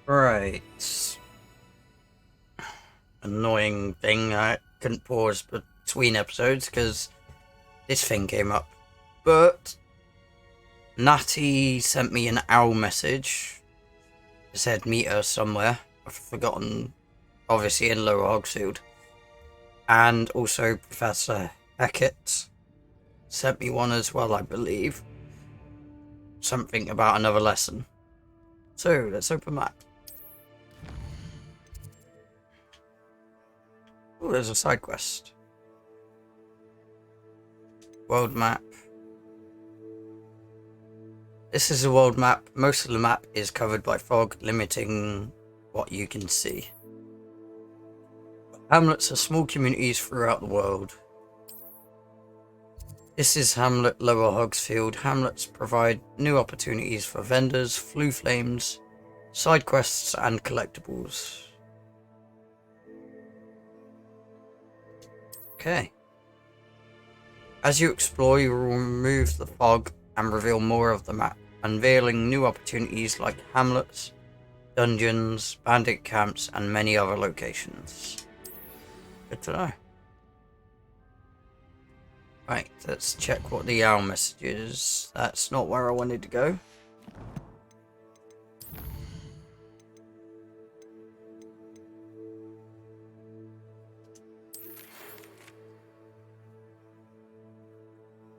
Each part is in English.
Right. Annoying thing, I couldn't pause between episodes because this thing came up. But Natty sent me an owl message. It said meet her somewhere. I've forgotten, obviously in Lower Hogsfield. And also Professor Hackett sent me one as well, I believe. Something about another lesson. So, let's open that. Oh, there's a side quest. World map. This is a world map. Most of the map is covered by fog, limiting what you can see. Hamlets are small communities throughout the world. This is Hamlet Lower Hogsfield. Hamlets provide new opportunities for vendors, flue flames, side quests, and collectibles. Okay. As you explore, you will remove the fog and reveal more of the map, unveiling new opportunities like hamlets, dungeons, bandit camps, and many other locations. Good to know. Right, let's check what the owl message is. That's not where I wanted to go.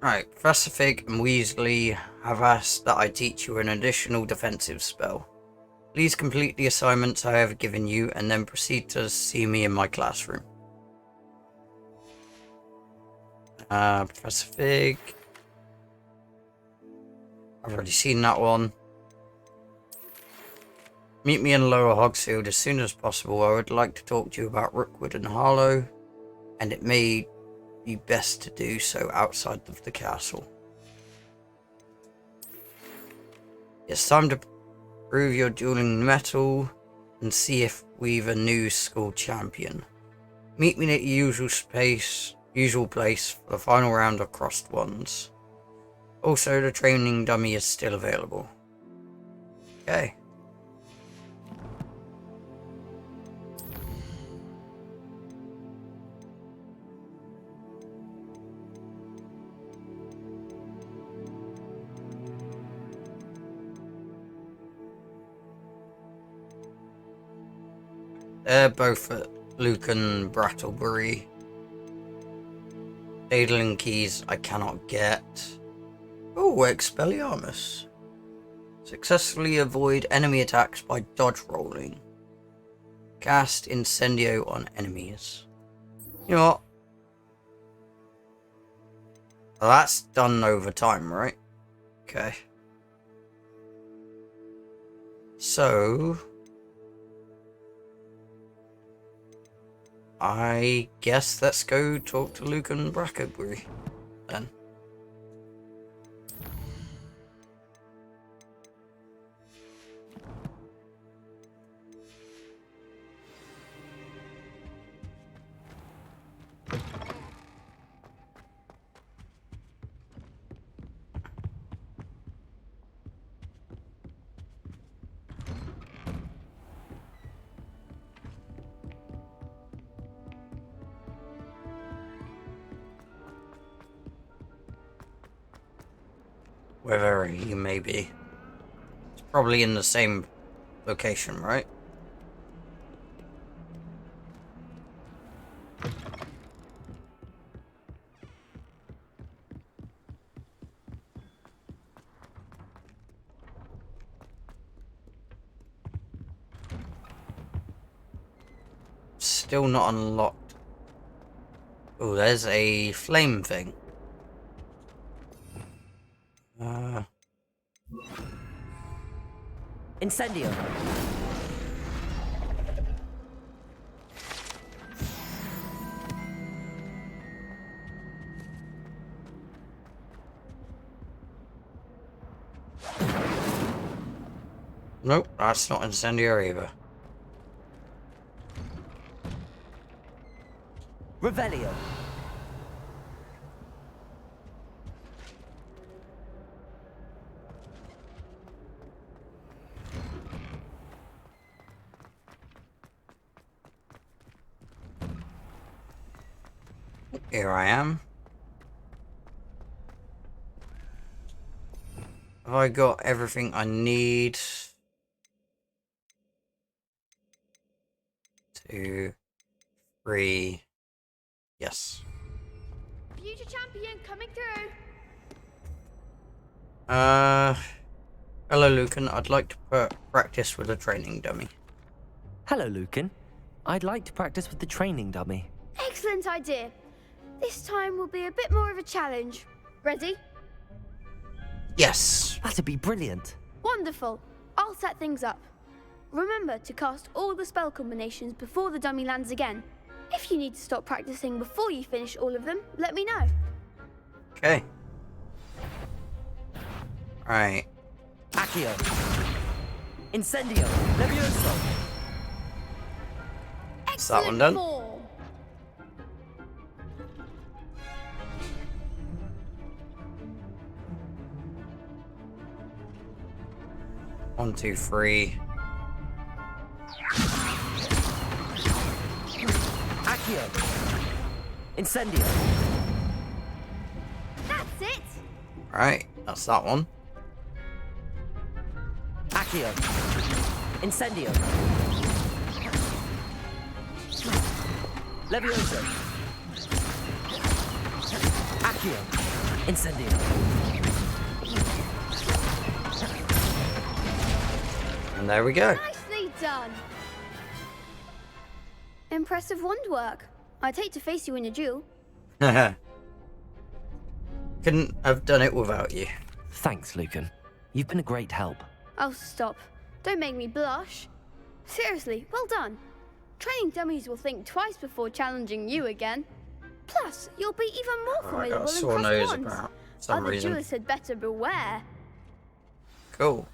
Right, Professor Fig and Weasley have asked that I teach you an additional defensive spell. Please complete the assignments I have given you and then proceed to see me in my classroom. Professor Fig. I've already seen that one. Meet me in Lower Hogsfield as soon as possible. I would like to talk to you about Rookwood and Harlow, and it may be best to do so outside of the castle. It's time to prove your dueling mettle and see if we've a new school champion. Meet me at your usual place for the final round of crossed ones. Also, the training dummy is still available. Okay. They're both at Lucan Brattlebury. Daedalin keys I cannot get. Oh, Expelliarmus. Successfully avoid enemy attacks by dodge rolling. Cast Incendio on enemies. You know what? Well, that's done over time, right? Okay. So I guess let's go talk to Lucan Brattlebury then. Wherever he may be. It's probably in the same location, right? Still not unlocked. Oh, there's a flame thing. Incendio. Nope, that's not incendiary either. Revelio. Here I am. Have I got everything I need? 2, 3. Yes. Future champion coming through. Hello, Lucan. I'd like to practice with a training dummy. Hello, Lucan. I'd like to practice with the training dummy. Excellent idea. This time will be a bit more of a challenge. Ready? Yes. That'd be brilliant. Wonderful. I'll set things up. Remember to cast all the spell combinations before the dummy lands again. If you need to stop practicing before you finish all of them, let me know. Okay. Right. Accio. Incendio. Levioso. Is that one done? Form. 1, 2, 3. Accio. Incendio. That's it. Right, that's that one. Accio. Incendio. Levioso. Accio. Incendio. And there we go. Nicely done. Impressive wand work. I'd hate to face you in a duel. Couldn't have done it without you. Thanks, Lucan. You've been a great help. Oh, stop. Don't make me blush. Seriously, well done. Training dummies will think twice before challenging you again. Plus, you'll be even more I formidable got a than sore cross nose wands. about some Other reason. duelists had better beware. Cool.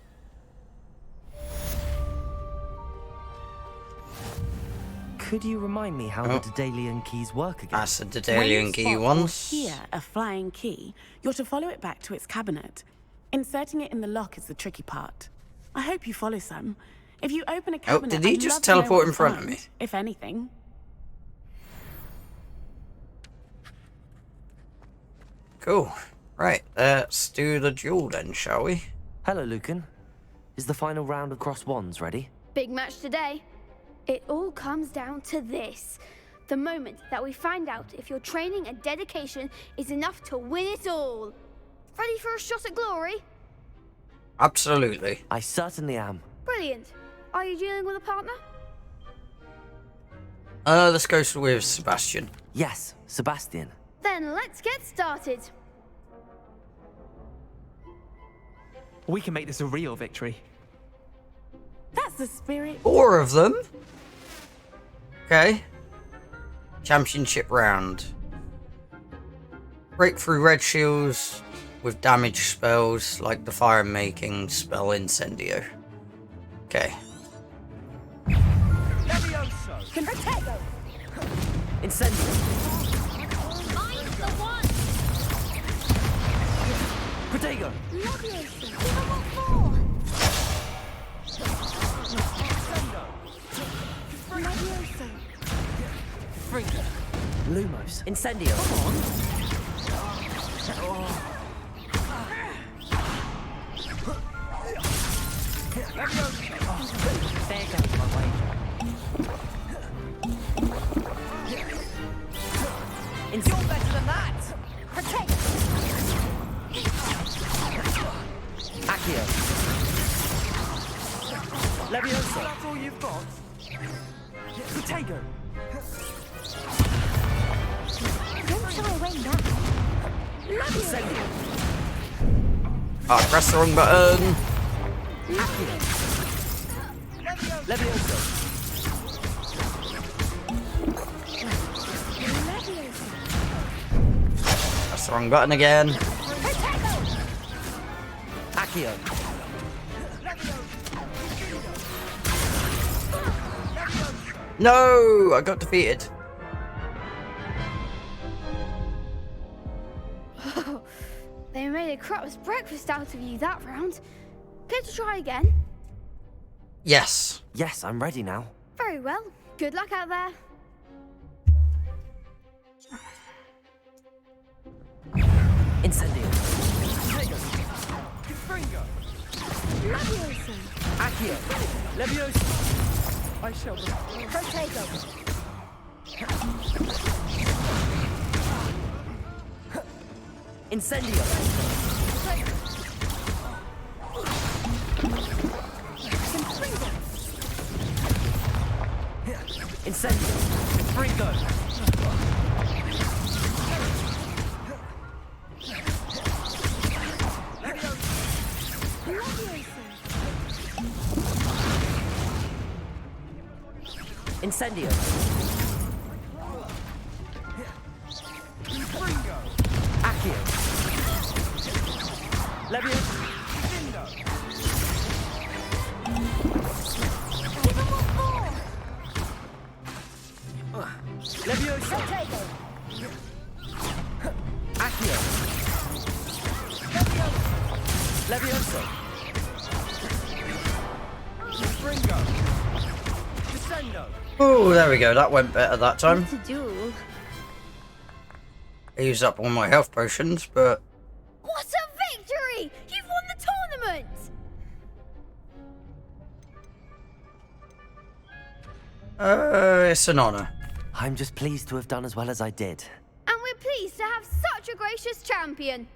Could you remind me how Oh. the Daedalian keys work again? That's the When Daedalian you key spot or ones. hear a flying key, you're to follow it back to its cabinet. Inserting it in the lock is the tricky part. I hope you follow some. If you open a cabinet, did he I'd just love to know teleport what in you front of find, me? if anything. Cool. Right, let's do the duel then, shall we? Hello, Lucan. Is the final round of cross wands ready? Big match today. It all comes down to this. The moment that we find out if your training and dedication is enough to win it all. Ready for a shot at glory? Absolutely. I certainly am. Brilliant. Are you dealing with a partner? Let's go with Sebastian. Yes, Sebastian. Then let's get started. We can make this a real victory. That's the spirit. 4 of them. Okay. Championship round. Break through red shields with damage spells like the fire-making spell Incendio. Okay. Incendio. Mine's the one. Protego. Leviosa. Give him more. Leviosa. Lumos. Incendio. There goes my wager. You're better than that! Protect. Accio. Leviosa. That's all you've got? Protego. Don't shy away now. Incendio. I pressed the wrong button. Accio. Leviosa. Pressed the wrong button again. Accio. No, I got defeated. They made a crap's breakfast out of you that round. Care to try again? Yes. Yes, I'm ready now. Very well. Good luck out there. Incendio. Leviosa. Accio. Leviosa. I shall. Protego. Incendio. Incendio. Fringo. Incendio. Accio. Leviosa. Leviosa. Protego. Accio. Leviosa. Fringo. Descendo. Oh, there we go. That went better that time. To do. I used up all my health potions, but What a victory! You've won the tournament! it's an honor. I'm just pleased to have done as well as I did. And we're pleased to have such a gracious champion.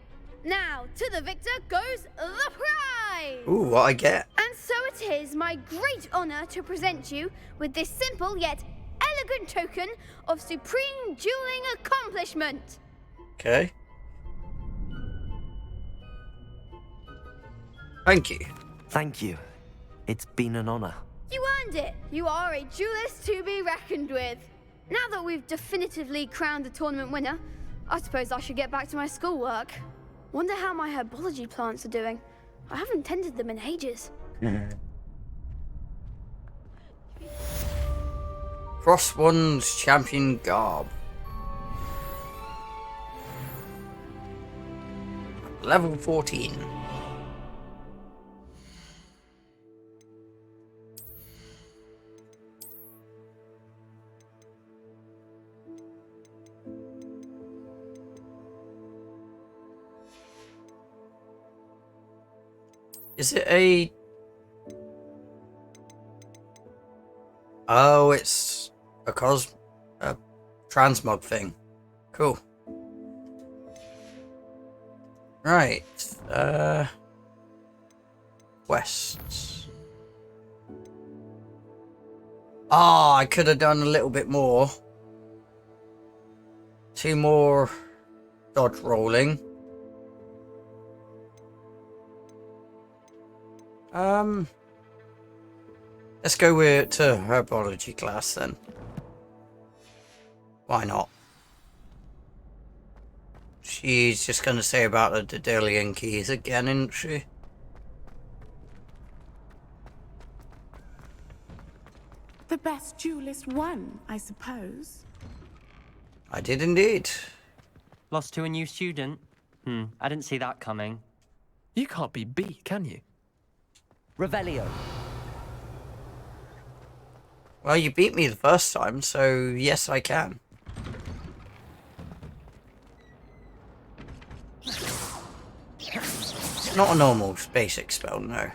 Now, to the victor goes the prize! Ooh, what I get? And so it is my great honor to present you with this simple yet elegant token of supreme dueling accomplishment. Okay. Thank you. Thank you. It's been an honor. You earned it. You are a duelist to be reckoned with. Now that we've definitively crowned the tournament winner, I suppose I should get back to my schoolwork. Wonder how my herbology plants are doing. I haven't tended them in ages. Crosswan's champion garb. Level 14. Is it a... Oh, it's a transmog thing. Cool. Right. Quests. Ah, I could have done a little bit more. 2 more dodge rolling. Let's go to Herbology class then. Why not? She's just gonna say about the Daedalian keys again, isn't she? The best duelist won, I suppose. I did indeed. Lost to a new student? I didn't see that coming. You can't be beat, can you? Revelio. Well, you beat me the first time, so yes, I can. It's not a normal basic spell, no.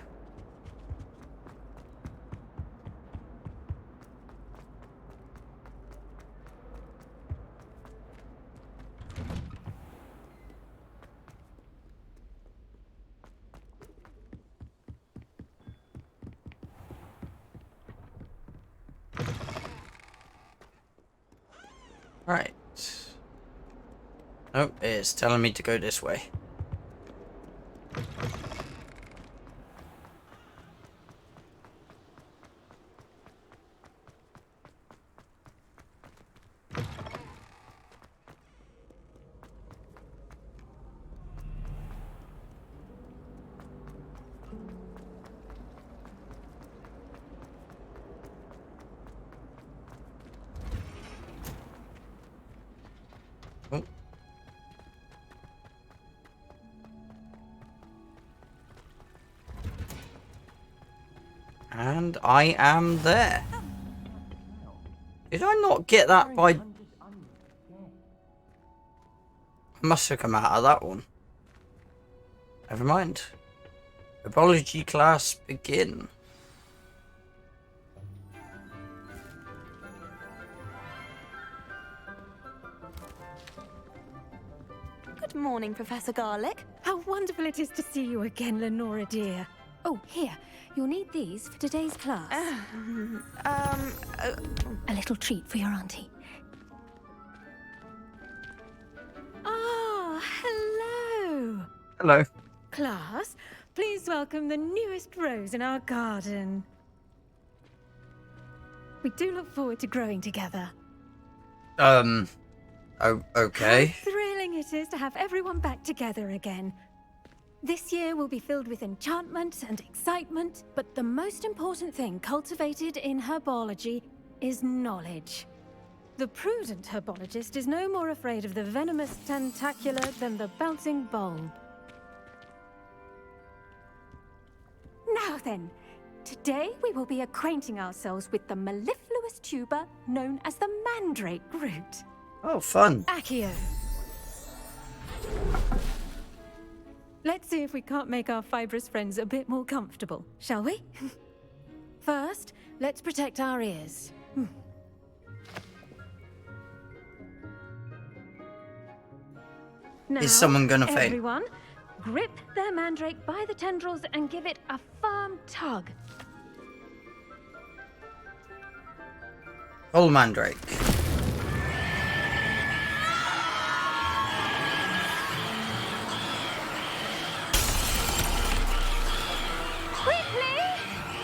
Right. Nope, it's telling me to go this way. Oh. And I am there. Did I not get that by... I must have come out of that one. Never mind. Herbology class begin. Good morning, Professor Garlick. How wonderful it is to see you again, Lenora dear. Oh, here. You'll need these for today's class. A little treat for your auntie. Ah, hello. Hello. Class, please welcome the newest rose in our garden. We do look forward to growing together. Oh, okay. How thrilling it is to have everyone back together again. This year will be filled with enchantment and excitement, but the most important thing cultivated in herbology is knowledge. The prudent herbologist is no more afraid of the venomous tentacular than the bouncing bulb. Now then, today we will be acquainting ourselves with the mellifluous tuber known as the mandrake root. Oh, fun. Accio. Let's see if we can't make our fibrous friends a bit more comfortable, shall we? First, let's protect our ears. Now, Is someone gonna faint? everyone, grip their mandrake by the tendrils and give it a firm tug. Whole mandrake. Quickly!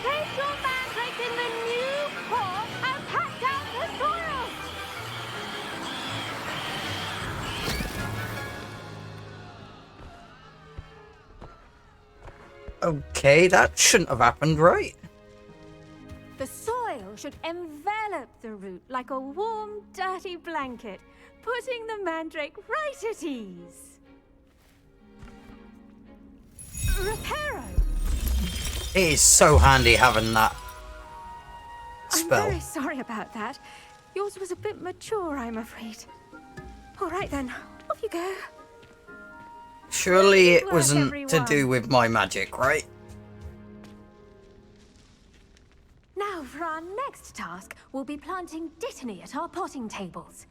Place your mandrake in the new pot and pack down the soil! Okay, that shouldn't have happened, right? The soil should envelop the root like a warm, dirty blanket, putting the mandrake right at ease. Reparo! It is so handy having that spell. I'm very sorry about that. Yours was a bit mature, I'm afraid. All right then, off you go. Surely it Work, wasn't to everyone. do with my magic, right? Now for our next task, we'll be planting dittany at our potting tables.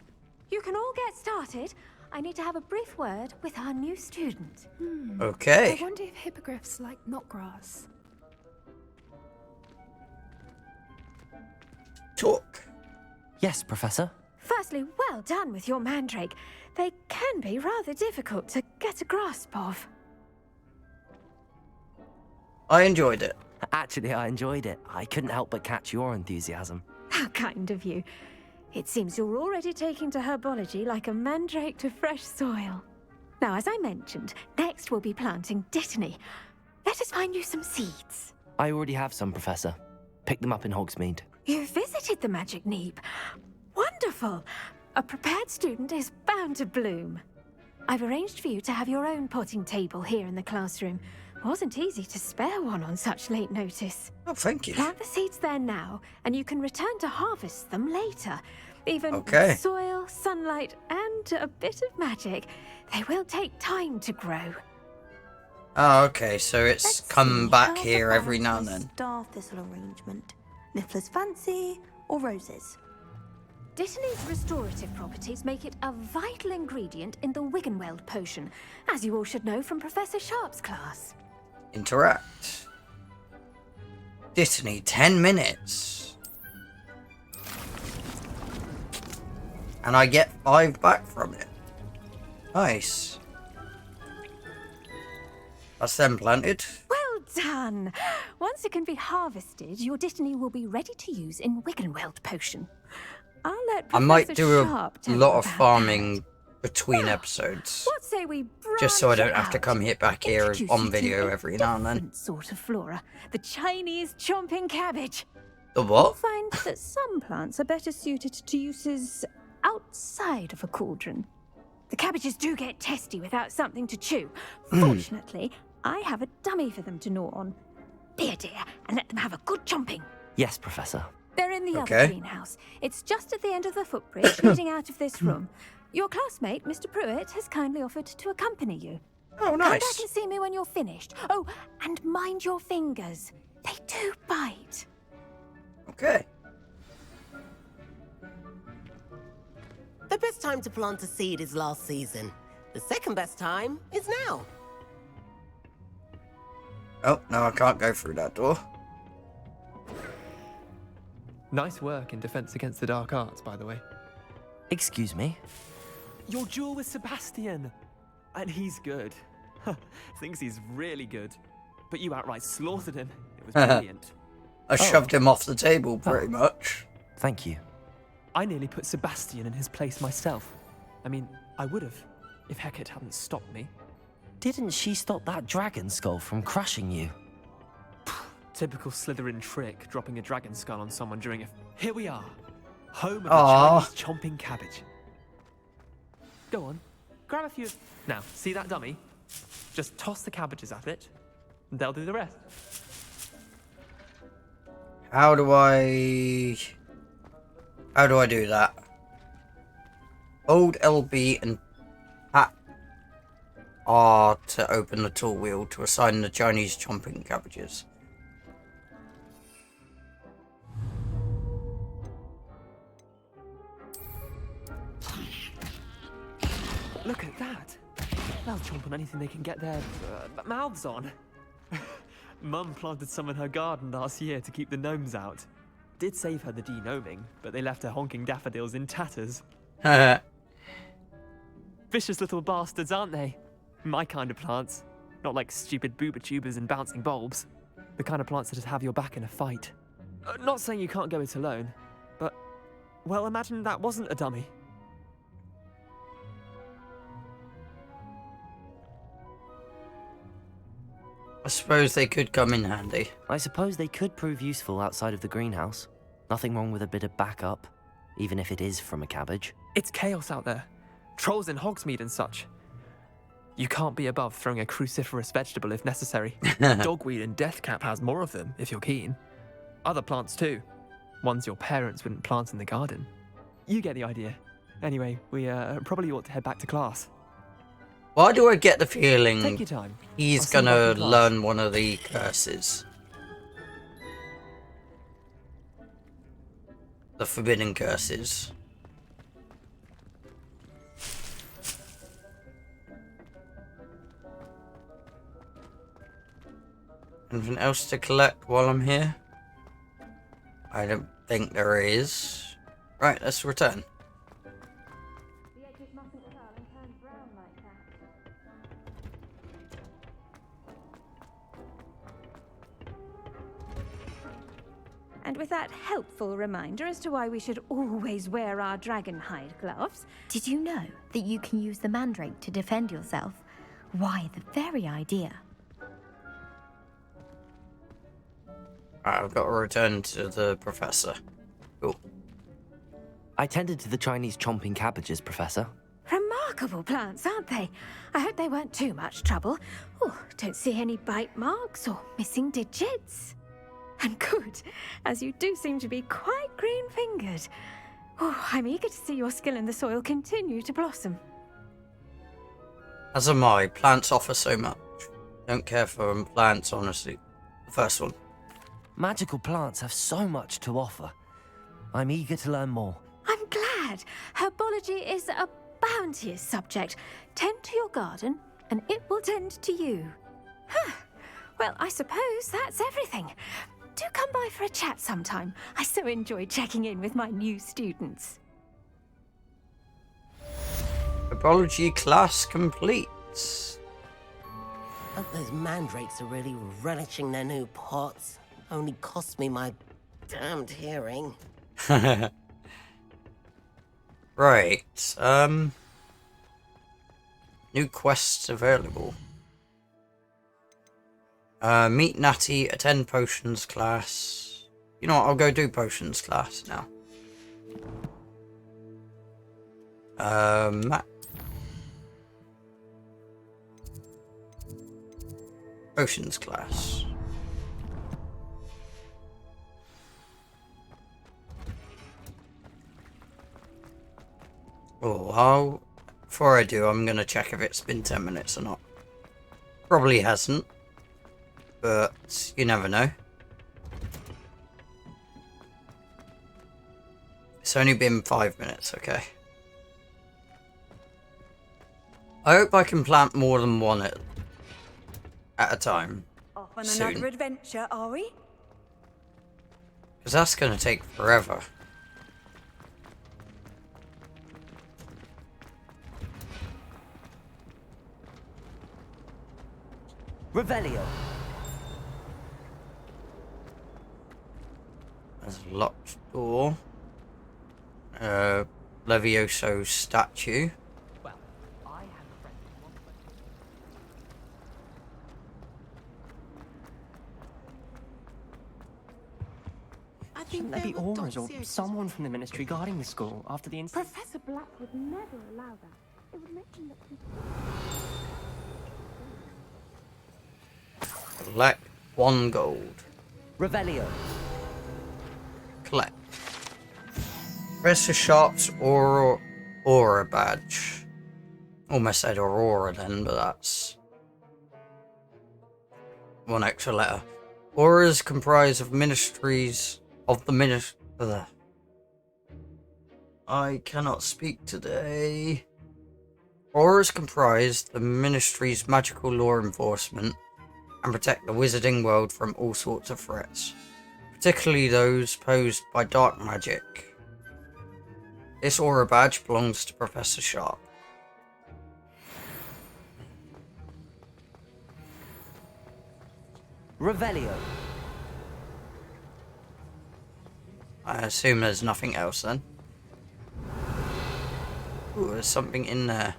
You can all get started. I need to have a brief word with our new student. Okay. I wonder if hippogriffs like knotgrass. Talk. Yes, Professor. Firstly, well done with your mandrake. They can be rather difficult to get a grasp of. I enjoyed it. Actually, I enjoyed it. I couldn't help but catch your enthusiasm. How kind of you. It seems you're already taking to herbology like a mandrake to fresh soil. Now, as I mentioned, next we'll be planting dittany. Let us find you some seeds. I already have some, Professor. Picked them up in Hogsmeade. You visited the Magic Neep. Wonderful! A prepared student is bound to bloom. I've arranged for you to have your own potting table here in the classroom. Wasn't easy to spare one on such late notice. Oh, thank you. Plant the seeds there now, and you can return to harvest them later. Even Okay. with soil, sunlight, and a bit of magic, they will take time to grow. Oh, okay, so it's Let's come see, back how's here about every now and a then. Star thistle arrangement. Niffler's fancy or roses? Dittany's restorative properties make it a vital ingredient in the Wiggenweld potion, as you all should know from Professor Sharp's class. Interact. Dittany, 10 minutes. And I get 5 back from it. Nice. That's then planted. Well done! Once it can be harvested, your Dittany will be ready to use in Wiggenweld potion. I'll let I might Professor do Sharp a tell lot you of about farming that. between episodes. What say we Just so I branch don't have to out? come back here Introduce on you to video a every now and then. different sort of flora, the Chinese chomping cabbage. The You'll what? find that some plants are better suited to uses outside of a cauldron. The cabbages do get testy without something to chew. Fortunately, I have a dummy for them to gnaw on. Be a dear and let them have a good chomping. Yes, Professor. They're in the Okay. other greenhouse. It's just at the end of the footbridge leading out of this room. Your classmate, Mr. Pruitt, has kindly offered to accompany you. Oh, Come back nice. and see me when you're finished. Oh, and mind your fingers. They do bite. Okay. The best time to plant a seed is last season. The second best time is now. Oh, no, I can't go through that door. Nice work in defense against the dark arts, by the way. Excuse me? Your duel with Sebastian! And he's good. Thinks he's really good. But you outright slaughtered him. It was brilliant. I shoved him off the table, pretty much. Thank you. I nearly put Sebastian in his place myself. I mean, I would have, if Hecate hadn't stopped me. Didn't she stop that dragon skull from crushing you? Typical Slytherin trick, dropping a dragon skull on someone during a... Here we are, home of the Aww. Chinese chomping cabbage. Go on, grab a few... Now, see that dummy? Just toss the cabbages at it, and they'll do the rest. How do I do that? Hold LB and tap R to open the tool wheel to assign the Chinese chomping cabbages. Look at that. They'll chomp on anything they can get their mouths on. Mum planted some in her garden last year to keep the gnomes out. Did save her the de-gnoming, but they left her honking daffodils in tatters. Vicious little bastards, aren't they? My kind of plants. Not like stupid booba tubers and bouncing bulbs. The kind of plants that just have your back in a fight. Not saying you can't go it alone, but... Well, imagine that wasn't a dummy. I suppose they could come in handy. I suppose they could prove useful outside of the greenhouse. Nothing wrong with a bit of backup, even if it is from a cabbage. It's chaos out there. Trolls in Hogsmeade and such. You can't be above throwing a cruciferous vegetable if necessary. Dogweed and deathcap has more of them, if you're keen. Other plants too. Ones your parents wouldn't plant in the garden. You get the idea. Anyway, we probably ought to head back to class. Why do I get the feeling Take your time. he's I'll see you gonna back in class. learn one of the curses? The forbidden curses. Anything else to collect while I'm here? I don't think there is. Right, let's return. The edges mustn't curl and turn brown like that. And with that helpful reminder as to why we should always wear our dragon hide gloves. Did you know that you can use the mandrake to defend yourself? Why, the very idea. I've got to return to the professor. Cool. I tended to the Chinese chomping cabbages, Professor. Remarkable plants, aren't they? I hope they weren't too much trouble. Oh, don't see any bite marks or missing digits. And good, as you do seem to be quite green-fingered. Oh, I'm eager to see your skill in the soil continue to blossom. As am I. Plants offer so much. Don't care for plants, honestly. The first one. Magical plants have so much to offer. I'm eager to learn more. I'm glad. Herbology is a bounteous subject. Tend to your garden, and it will tend to you. Huh. Well, I suppose that's everything. Do come by for a chat sometime. I so enjoy checking in with my new students. Herbology class complete. Hope those mandrakes are really relishing their new pots. Only cost me my damned hearing. Right, new quests available. Meet Natty, attend potions class. You know what, I'll go do potions class now. Matt. Potions class. Oh, before I do, I'm gonna check if it's been 10 minutes or not. Probably hasn't. But you never know. It's only been 5 minutes, okay. I hope I can plant more than one at a time. Off on soon. another adventure, are we? Because that's going to take forever. Revelio. There's a locked door. Levioso statue. Well, I have a friend who wants I think Shouldn't there be they're auras or associated. someone from the ministry guarding the school after the incident? Professor Black would never allow that. It would make him look Collect 1 gold. Revelio. Collect. Professor Sharp's Aura badge. Almost said Aurora then, but that's 1 extra letter. Auras comprise of ministries of the I cannot speak today. Auras comprise the ministry's magical law enforcement and protect the wizarding world from all sorts of threats, particularly those posed by dark magic. This aura badge belongs to Professor Sharp. Revelio. I assume there's nothing else then. Ooh, there's something in there.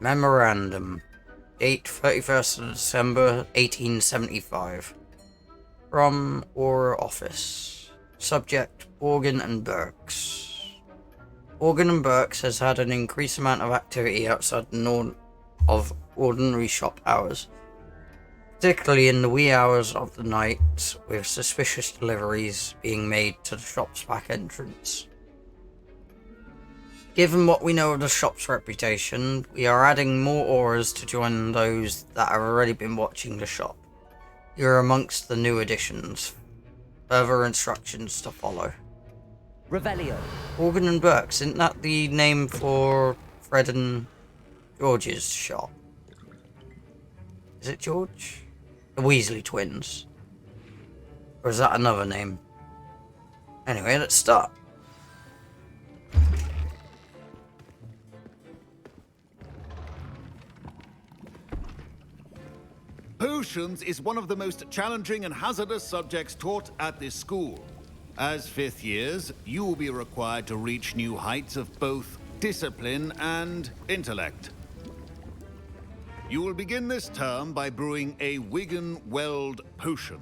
Memorandum. Date 31st of December 1875. From Aura Office. Subject Organ and Burks. Organ and Burks has had an increased amount of activity outside of ordinary shop hours, particularly in the wee hours of the night, with suspicious deliveries being made to the shop's back entrance. Given what we know of the shop's reputation, we are adding more auras to join those that have already been watching the shop. You're amongst the new additions. Further instructions to follow. Revelio. Organ and Burks, isn't that the name for Fred and George's shop? Is it George? The Weasley twins. Or is that another name? Anyway, let's start. Potions is one of the most challenging and hazardous subjects taught at this school. As 5th years, you will be required to reach new heights of both discipline and intellect. You will begin this term by brewing a Wigan-Weld potion.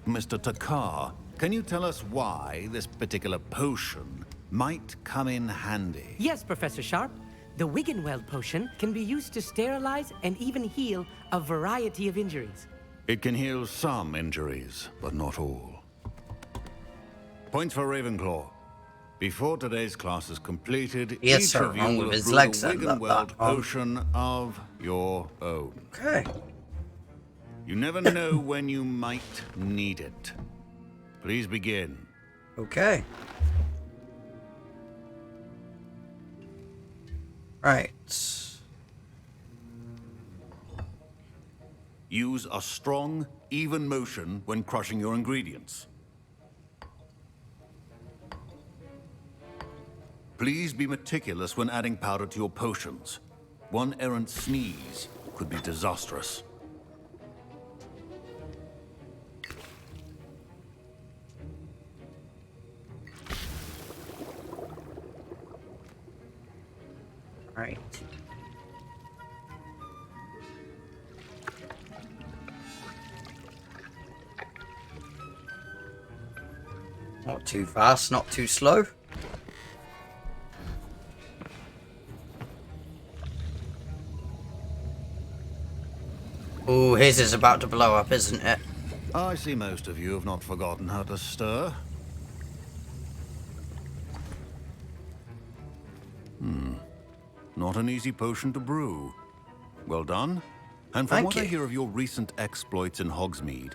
Mr. Takar, can you tell us why this particular potion might come in handy? Yes, Professor Sharp. The Wiggenweld potion can be used to sterilize and even heal a variety of injuries. It can heal some injuries, but not all. Points for Ravenclaw. Before today's class is completed, each of you will brew a Wiggenweld potion of your own. Okay. You never know when you might need it. Please begin. Okay. Right. Use a strong, even motion when crushing your ingredients. Please be meticulous when adding powder to your potions. One errant sneeze could be disastrous. Right. Not too fast, not too slow. Ooh, his is about to blow up, isn't it? I see most of you have not forgotten how to stir. not an easy potion to brew. Well done. And from what I hear of your recent exploits in Hogsmeade,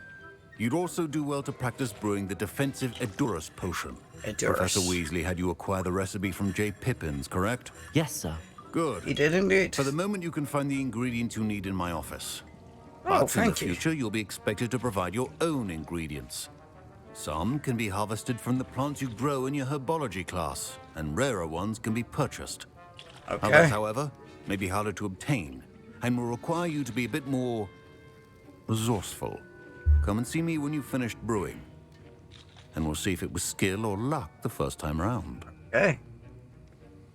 you'd also do well to practice brewing the defensive Edurus potion. Professor Weasley had you acquire the recipe from J. Pippin's, correct? Yes, sir. Good. He did indeed. For the moment, you can find the ingredients you need in my office. Oh, But in the thank you. future, you'll be expected to provide your own ingredients. Some can be harvested from the plants you grow in your herbology class, and rarer ones can be purchased. Okay. Others, however, may be harder to obtain, and will require you to be a bit more resourceful. Come and see me when you've finished brewing, and we'll see if it was skill or luck the first time round. Okay.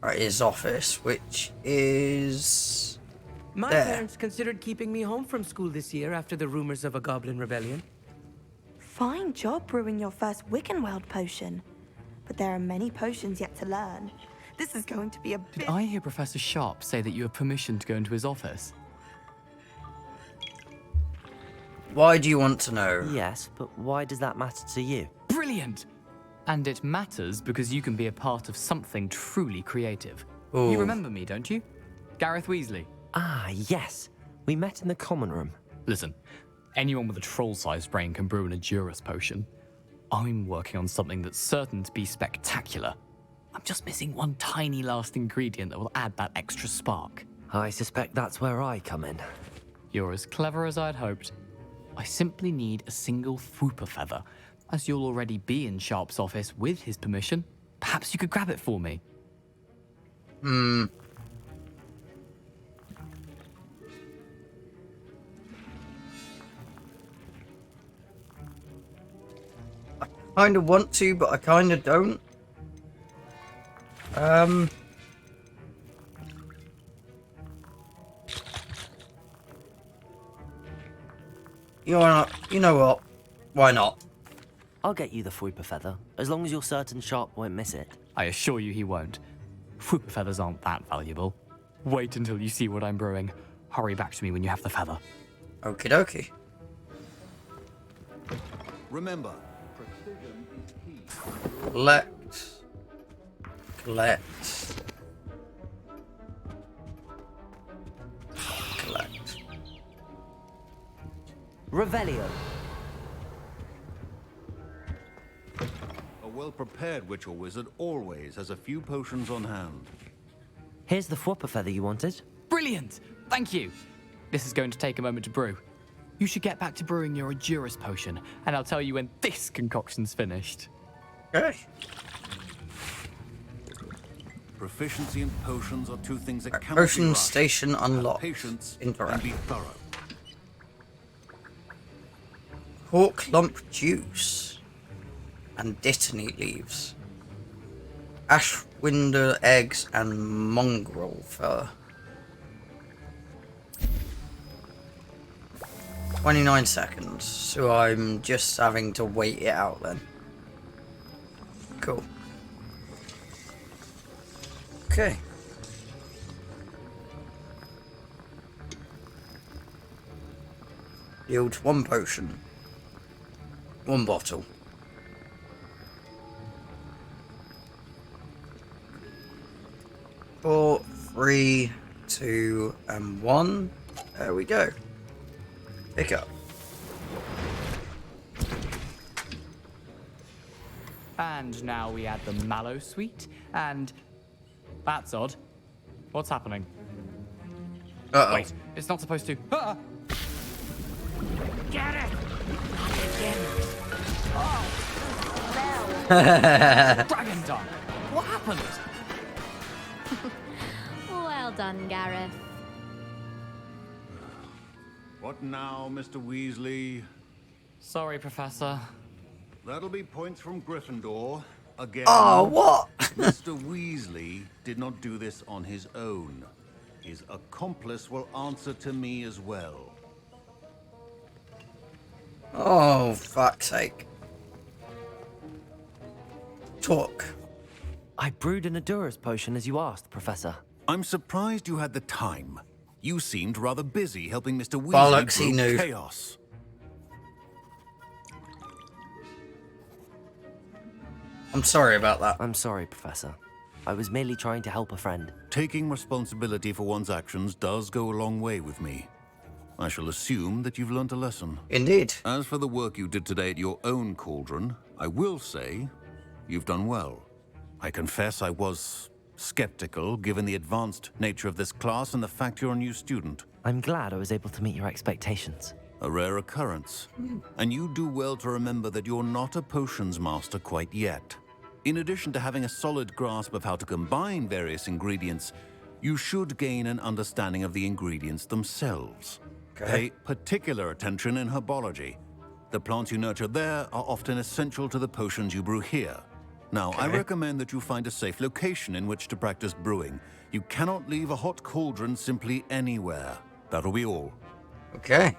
Right, his office, which is My there. parents considered keeping me home from school this year after the rumors of a goblin rebellion. Fine job brewing your first Wiggenweld potion. But there are many potions yet to learn. This is going to be a Did bit... I hear Professor Sharp say that you have permission to go into his office? Why do you want to know? Yes, but why does that matter to you? Brilliant! And it matters because you can be a part of something truly creative. Ooh. You remember me, don't you? Gareth Weasley. Ah, yes. We met in the common room. Listen, anyone with a troll-sized brain can brew an Edurus potion. I'm working on something that's certain to be spectacular. I'm just missing one tiny last ingredient that will add that extra spark. I suspect that's where I come in. You're as clever as I'd hoped. I simply need a single Fwooper feather. As you'll already be in Sharp's office with his permission, perhaps you could grab it for me. I kind of want to, but I kind of don't. You know what? Why not? I'll get you the Fwooper feather, as long as you're certain Sharp won't miss it. I assure you he won't. Fwooper feathers aren't that valuable. Wait until you see what I'm brewing. Hurry back to me when you have the feather. Okie dokie. Remember, precision is key. Collect. Revelio. A well-prepared witch or wizard always has a few potions on hand. Here's the Fwooper feather you wanted. Brilliant! Thank you! This is going to take a moment to brew. You should get back to brewing your Edurus potion, and I'll tell you when this concoction's finished. Okay. Proficiency and potions are two things that cannot Potion be rushed. station unlocked. Patience Interact. and be thorough. Pork lump juice and dittany leaves. Ashwinder eggs and mongrel fur. 29 seconds, so I'm just having to wait it out then. Cool. Okay. Yields one potion. One bottle. Four, 3, 2, and 1. There we go. Pick up. And now we add the mallow sweet, and... That's odd. What's happening? Uh-oh. Wait, it's not supposed to... Ah! Get it! Dragon Dunk! What happened? Well done, Gareth. What now, Mr. Weasley? Sorry, Professor. That'll be points from Gryffindor. Again. Oh, what? Mr. Weasley did not do this on his own. His accomplice will answer to me as well. Oh, fuck's sake. Talk. I brewed an Edurus potion as you asked, Professor. I'm surprised you had the time. You seemed rather busy helping Mr. Bollocks, he Weasley brew knew. chaos. I'm sorry about that. I'm sorry, Professor. I was merely trying to help a friend. Taking responsibility for one's actions does go a long way with me. I shall assume that you've learnt a lesson. Indeed. As for the work you did today at your own cauldron, I will say you've done well. I confess I was skeptical, given the advanced nature of this class and the fact you're a new student. I'm glad I was able to meet your expectations. A rare occurrence. And you do well to remember that you're not a potions master quite yet. In addition to having a solid grasp of how to combine various ingredients, you should gain an understanding of the ingredients themselves. Pay particular attention in herbology. The plants you nurture there are often essential to the potions you brew here. Now, I recommend that you find a safe location in which to practice brewing. You cannot leave a hot cauldron simply anywhere. That'll be all. Okay.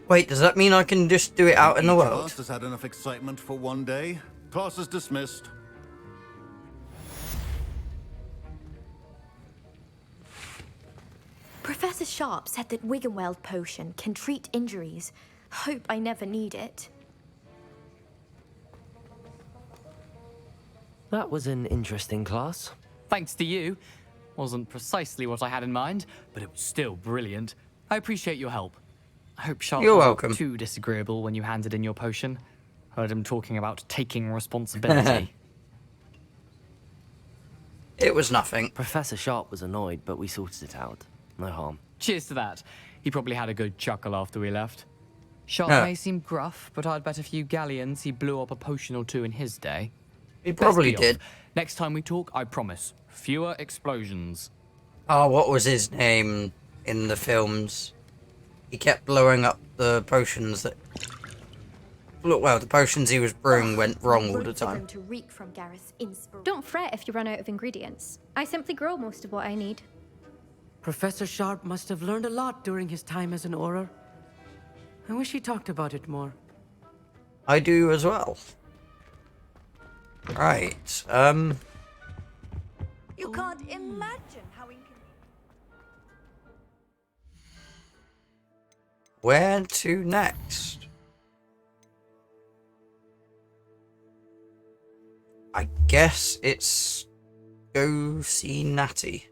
Wait, does that mean I can just do it out in the world? Class has had enough excitement for one day. Class is dismissed. Professor Sharp said that Wiggenweld potion can treat injuries. Hope I never need it. That was an interesting class. Thanks to you. Wasn't precisely what I had in mind, but it was still brilliant. I appreciate your help. I hope Sharp You're wasn't welcome. too disagreeable when you handed in your potion. Heard him talking about taking responsibility. It was nothing. Professor Sharp was annoyed, but we sorted it out. No harm. Cheers to that. He probably had a good chuckle after we left. Sharp Huh. may seem gruff, but I'd bet a few galleons he blew up a potion or two in his day. He Best probably be off. did. Next time we talk, I promise, fewer explosions. Oh, what was his name in the films? He kept blowing up the potions that... Well, the potions he was brewing went wrong all the time. To reek from Gareth's inspiration. Don't fret if you run out of ingredients. I simply grow most of what I need. Professor Sharp must have learned a lot during his time as an Auror. I wish he talked about it more. I do as well. Right, You can't imagine how inconvenient. where to next? I guess it's go see Natty.